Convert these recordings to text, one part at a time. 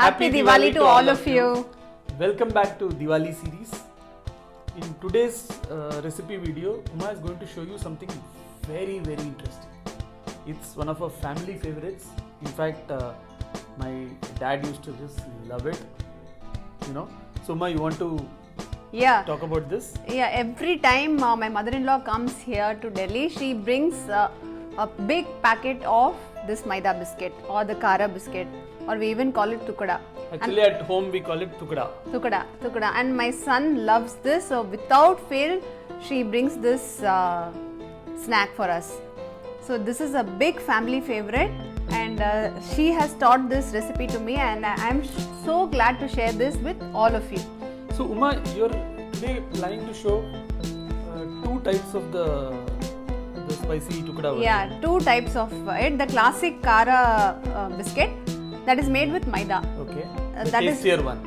Happy Diwali to all of you. Welcome back to Diwali series. In today's recipe video, Uma is going to show you something very interesting. It's one of our family favorites. In fact, my dad used to just love it. You know. So Uma, you want to talk about this? Yeah, every time my mother-in-law comes here to Delhi, she brings a big packet of this maida biscuit or the kara biscuit, or we even call it tukda. Actually, at home we call it tukda. Tukda. And my son loves this, so without fail, she brings this snack for us. So this is a big family favorite, and she has taught this recipe to me, and I'm so glad to share this with all of you. So Uma, you're today planning to show two types of the spicy tukda version. Yeah, two types of it. The classic kara biscuit that is made with maida. Okay. The That tastier one.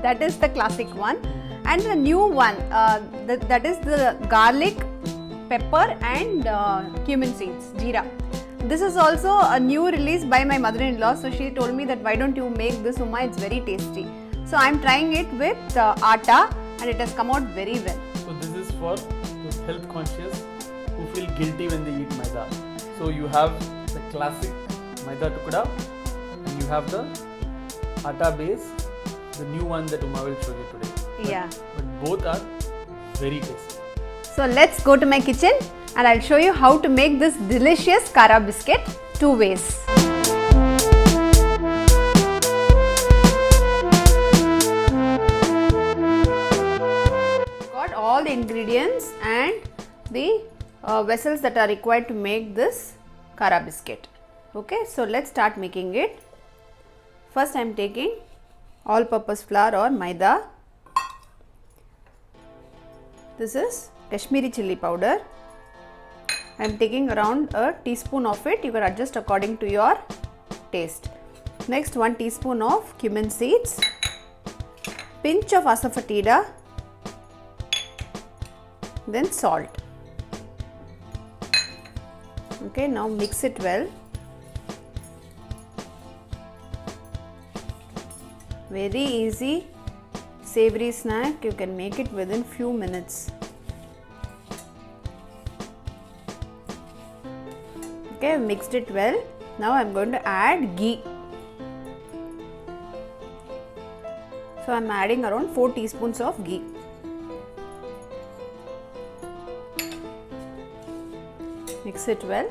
That is the classic one, and the new one that is the garlic, pepper and cumin seeds, jeera. This is also a new release by my mother-in-law, so she told me that why don't you make this, Uma, it's very tasty. So I'm trying it with atta, and it has come out very well. So this is for those health conscious who feel guilty when they eat maida. So you have the classic maida tukda, and you have the atta base, the new one that Uma will show you today. But both are very tasty. So let's go to my kitchen and I'll show you how to make this delicious kara biscuit two ways. Got all the ingredients and the vessels that are required to make this kara biscuit. Okay, so let's start making it. First I am taking all purpose flour or maida. This is Kashmiri chilli powder. I am taking around a teaspoon of it. You can adjust according to your taste. Next, 1 teaspoon of cumin seeds, pinch of asafoetida, then salt. Okay, now mix it well. Very easy savory snack, you can make it within few minutes. Okay, I've mixed it well. Now I'm going to add ghee. So I'm adding around 4 teaspoons of ghee. Mix it well.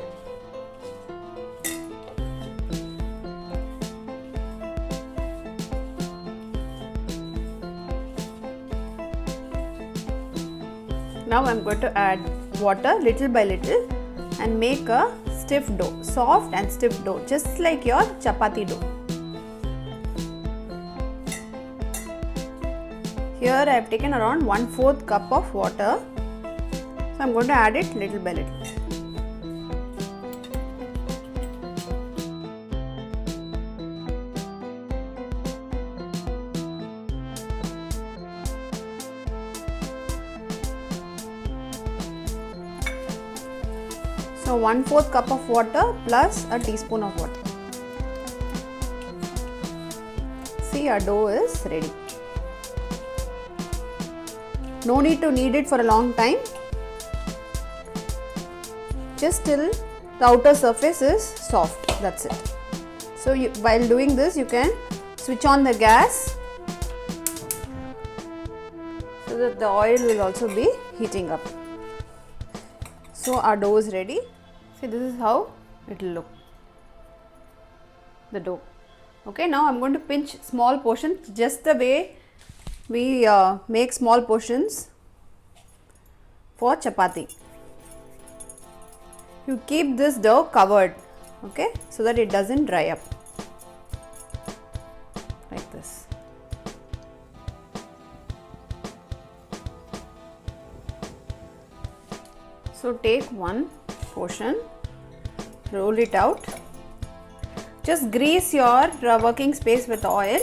Now I am going to add water little by little and make a stiff dough, soft and stiff dough, just like your chapati dough. Here I have taken around 1/4 cup of water, so I am going to add it little by little. So 1/4 cup of water plus a teaspoon of water. See, our dough is ready. No need to knead it for a long time. Just till the outer surface is soft. That's it. So while doing this, you can switch on the gas so that the oil will also be heating up. So our dough is ready. See, this is how it will look, the dough. Okay, now I am going to pinch small portions, just the way we make small portions for chapati. You keep this dough covered, okay, so that it doesn't dry up, like this. So take one portion, roll it out. Just grease your working space with oil,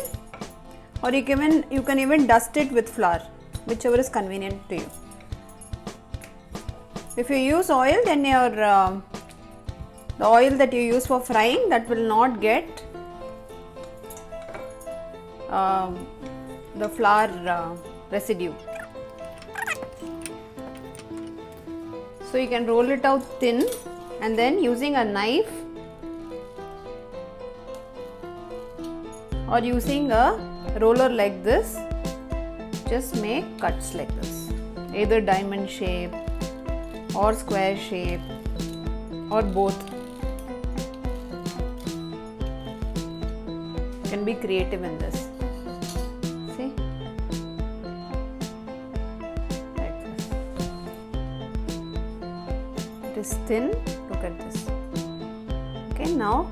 or you can even dust it with flour, whichever is convenient to you. If you use oil, then your the oil that you use for frying, that will not get the flour residue. So you can roll it out thin, and then using a knife or using a roller like this, just make cuts like this, either diamond shape or square shape or both. You can be creative in this. See? Like this. It is thin. Look at this. Okay, now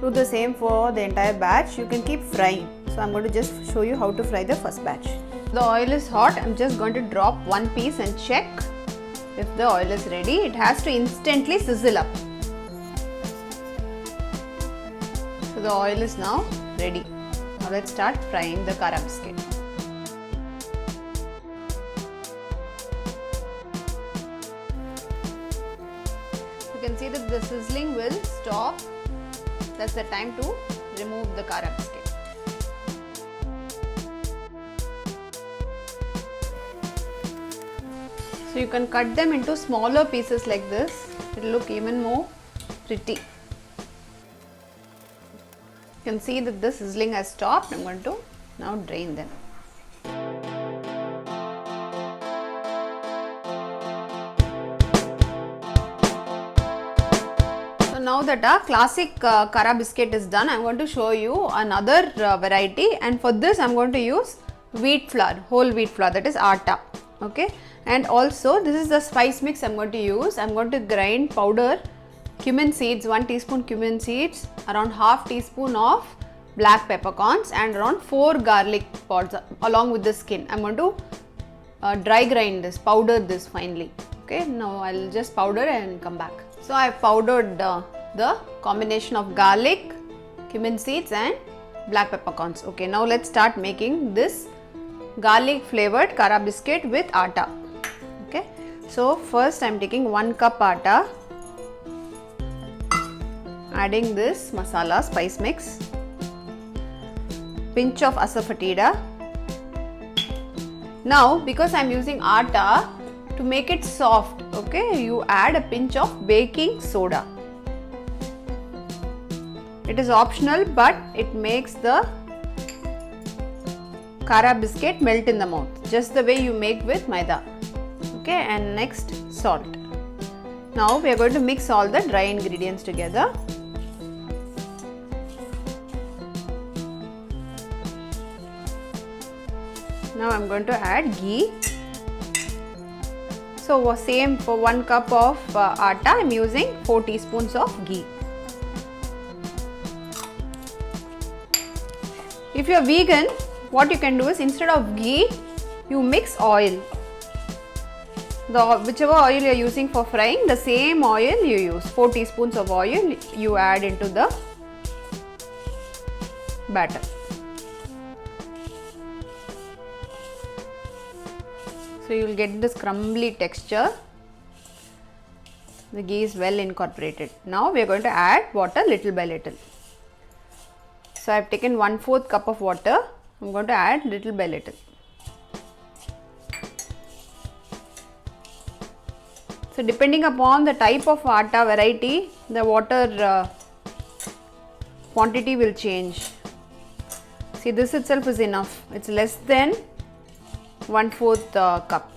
do the same for the entire batch. You can keep frying. So I'm going to just show you how to fry the first batch. The oil is hot. I'm just going to drop one piece and check if the oil is ready. It has to instantly sizzle up. So the oil is now ready. Now let's start frying the kara biscuit. You can see that the sizzling will stop. That's the time to remove the kara biscuit. So you can cut them into smaller pieces like this. It will look even more pretty. You can see that the sizzling has stopped. I'm going to now drain them. So now that our classic kara biscuit is done, I'm going to show you another variety, and for this I'm going to use wheat flour, whole wheat flour, that is atta. Okay, and also this is the spice mix I'm going to use. I'm going to grind powder cumin seeds, 1 teaspoon cumin seeds, around half teaspoon of black peppercorns, and around 4 garlic pods along with the skin. I'm going to dry grind this, powder this finely. Okay, now I'll just powder and come back. So I powdered the combination of garlic, cumin seeds and black peppercorns. Okay, now let's start making this garlic flavored kara biscuit with atta. Okay, so first I'm taking 1 cup atta, adding this masala spice mix, pinch of asafoetida. Now because I'm using atta, to make it soft, okay, you add a pinch of baking soda. It is optional, but it makes the kara biscuit melt in the mouth, just the way you make with maida. Okay, and next salt. Now we are going to mix all the dry ingredients together. Now I'm going to add ghee. So same, for 1 cup of atta, I'm using 4 teaspoons of ghee. If you are vegan, what you can do is, instead of ghee, you mix oil. Whichever oil you are using for frying, the same oil you use. 4 teaspoons of oil you add into the batter. So you will get this crumbly texture. The ghee is well incorporated. Now we are going to add water little by little. So I have taken 1/4 cup of water. I'm going to add little by little. So depending upon the type of atta variety, the water quantity will change. See, this itself is enough. It's less than 1/4 cup.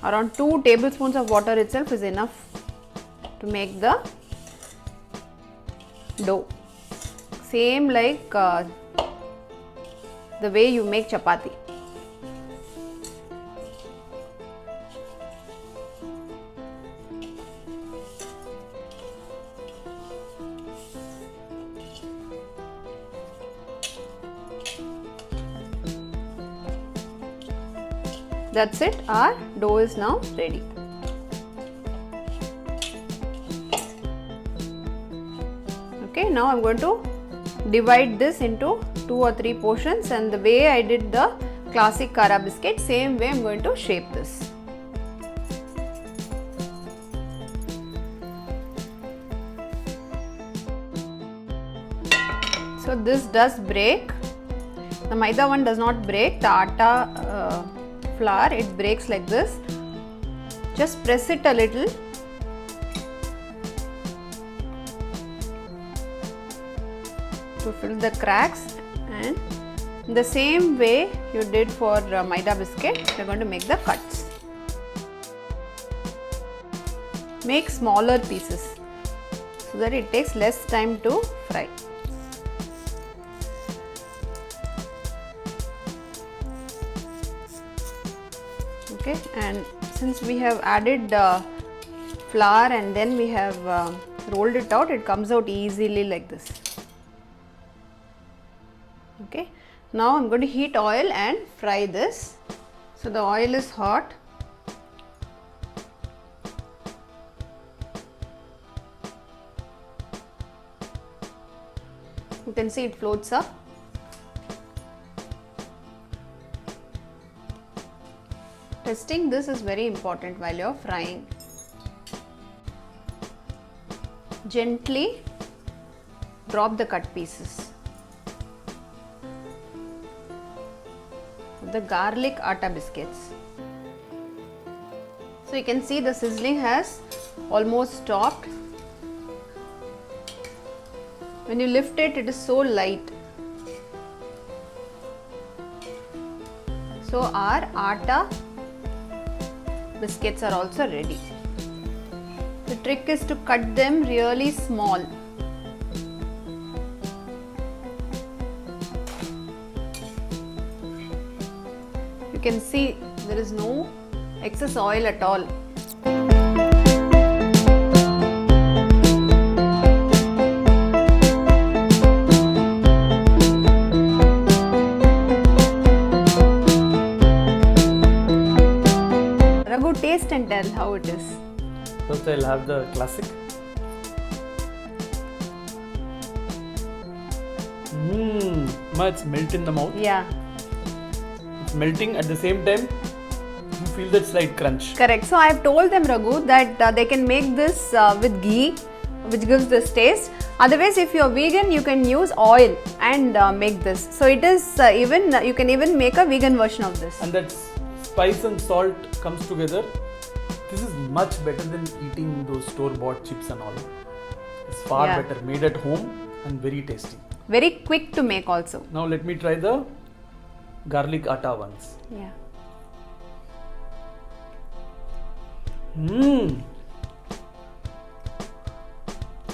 Around 2 tablespoons of water itself is enough to make the dough. Same like the way you make chapati. That's it, our dough is now ready. Okay, now I'm going to divide this into 2 or 3 portions, and the way I did the classic kara biscuit, same way I'm going to shape this. So this does break. The maida one does not break. The atta flour, it breaks like this. Just press it a little. To fill the cracks, and in the same way you did for maida biscuit, we are going to make the cuts. Make smaller pieces so that it takes less time to fry. Okay, and since we have added flour and then we have rolled it out, it comes out easily like this. Okay, now I'm going to heat oil and fry this. So the oil is hot. You can see it floats up. Testing this is very important while you are frying. Gently drop the cut pieces. The garlic atta biscuits. So you can see the sizzling has almost stopped. When you lift it, it is so light. So our atta biscuits are also ready. The trick is to cut them really small. You can see there is no excess oil at all. Raghu, taste and tell how it is. First I'll have the classic. It's melt in the mouth. Yeah. It's melting at the same time. You feel that slight crunch. Correct. So I have told them, Raghu, that they can make this with ghee, which gives this taste. Otherwise, if you are vegan, you can use oil and make this. So it is you can even make a vegan version of this. And that spice and salt comes together. This is much better than eating those store-bought chips and all. It's far better, made at home and very tasty. Very quick to make also. Now let me try the garlic atta ones. Yeah.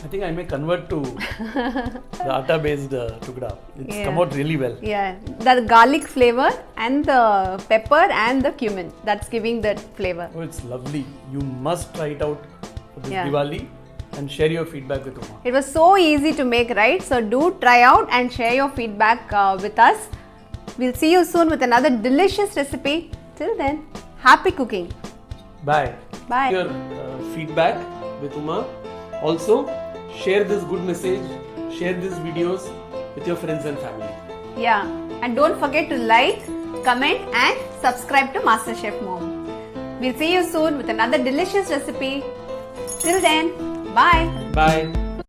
I think I may convert to the atta based tukda. It's come out really well. Yeah, the garlic flavor and the pepper and the cumin, that's giving that flavor. Oh, it's lovely. You must try it out for this Diwali and share your feedback with Uma. It was so easy to make, right? So do try out and share your feedback with us. We'll see you soon with another delicious recipe. Till then, happy cooking. Bye. Bye. Your feedback with Uma. Also, share this good message, share these videos with your friends and family. Yeah, and don't forget to like, comment and subscribe to MasterChef Mom. We'll see you soon with another delicious recipe. Till then, bye. Bye.